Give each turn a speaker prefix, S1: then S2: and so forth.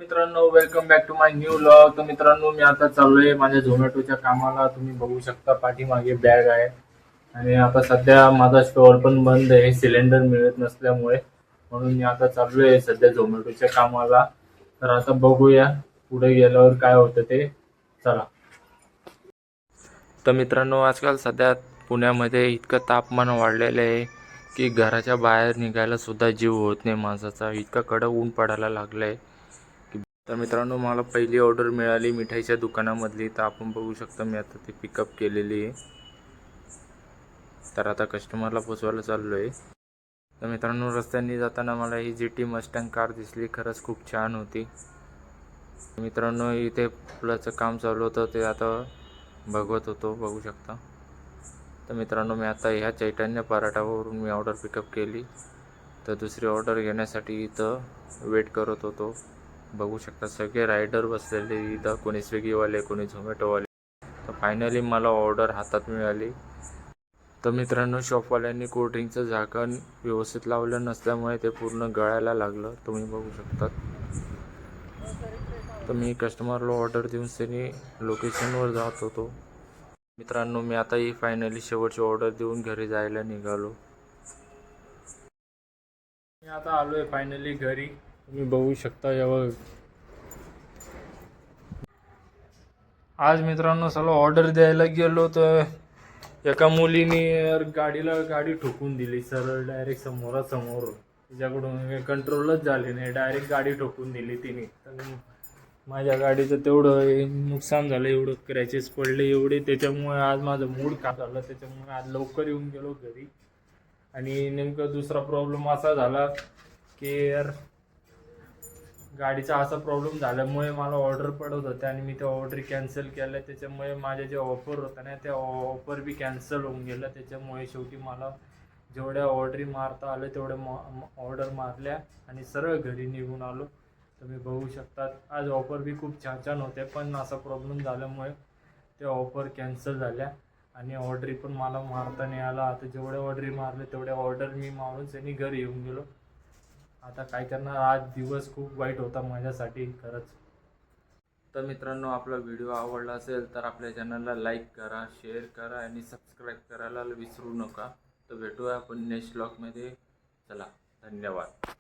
S1: मित्रांनो, welcome back to my new vlog. तर मित्रांनो, मी आता चाललोय माझ्या झोमॅटोच्या कामाला. तुम्ही बघू शकता पाठीमागे बॅग आहे. आणि आता सध्या माझा स्टोअर पण बंद आहे, सिलेंडर मिळत नसल्यामुळे. म्हणून मी आता चाललोय सध्या झोमॅटोच्या कामाला. तर आता बघूया पुढे गेल्यावर काय होतं ते. चला. तर मित्रांनो, आजकाल सध्या पुण्यामध्ये इतकं तापमान वाढलेलं आहे की घराच्या बाहेर निघायला सुद्धा जीव होत नाही माणसाचा. इतका कडक ऊन पडायला लागलंय. तर मित्रांनो, मला पहिली ऑर्डर मिळाली मिठाईच्या दुकानामधली. तर आपण बघू शकता मी आता ती पिकअप केलेली आहे. तर आता कस्टमरला पोचवायला चाललो आहे. तर मित्रांनो, रस्त्याने जाताना मला ही GT मस्टँग कार दिसली. खरंच खूप छान होती. मित्रांनो, इथे पुलाचं काम चालू होतं, ते आता बघत होतो, बघू शकता. तर मित्रांनो, मी आता ह्या चैतन्य पराठावरून मी ऑर्डर पिकअप केली. तर दुसरी ऑर्डर घेण्यासाठी इथं वेट करत होतो. बघू शकता सगळे रायडर बसलेले इथं, कोणी स्विगीवाले, कोणी झोमॅटोवाले. तर फायनली मला ऑर्डर हातात मिळाली. तर मित्रांनो, शॉपवाल्यांनी कोल्ड्रिंकचं झाकण व्यवस्थित लावलं नसल्यामुळे ते पूर्ण गळायला लागलं, तुम्ही बघू शकता. तर मी कस्टमरला ऑर्डर देऊन त्यांनी लोकेशनवर जात होतो. मित्रांनो, मी आता ही फायनली शेवटची ऑर्डर देऊन घरी जायला निघालो. मी आता आलोय फायनली घरी. तुम्ही बघू शकता यावर. आज मित्रांनो चला ऑर्डर द्यायला गेलो तर एका मुलीने गाडी ठोकून दिली सरळ डायरेक्ट समोरासमोर. तिच्याकडून कंट्रोलच झाले नाही, डायरेक्ट गाडी ठोकून दिली तिने. तर माझ्या गाडीचं तेवढं नुकसान झालं, एवढं क्रॅचेस पडले एवढे. त्याच्यामुळे आज माझं मूड खराब झालं. त्याच्यामुळे आज लवकर येऊन गेलो घरी. आणि नेमकं दुसरा प्रॉब्लेम असा झाला की यार, गाडीचा असा प्रॉब्लेम झाल्यामुळे मला ऑर्डर पडत होत्या आणि मी त्या ऑर्डर कॅन्सल केल्या. त्याच्यामुळे माझ्या जे ऑफर होत्या ना, त्या ऑफर बी कॅन्सल होऊन गेल्या. त्याच्यामुळे शेवटी मला जेवढ्या ऑर्डरी मारता आल्या तेवढ्या ऑर्डर मारल्या आणि सरळ घरी निघून आलो. तुम्ही बघू शकता आज ऑफर बी खूप छान छान होते, पण असा प्रॉब्लेम झाल्यामुळे त्या ऑफर कॅन्सल झाल्या आणि ऑर्डरी पण मला मारता नाही आला. आता जेवढ्या ऑर्डरी मारले तेवढ्या ऑर्डर मी मारून त्यांनी घरी येऊन गेलो. आता काय करणार, आज दिवस खूप वाईट होता माझ्यासाठी खरंच. तर मित्रांनो, आपला व्हिडिओ आवडला असेल तर आपल्या चॅनलला लाईक करा, शेअर करा आणि सबस्क्राईब करायला विसरू नका. तर भेटूया आपण नेक्स्ट व्लॉगमध्ये. चला, धन्यवाद.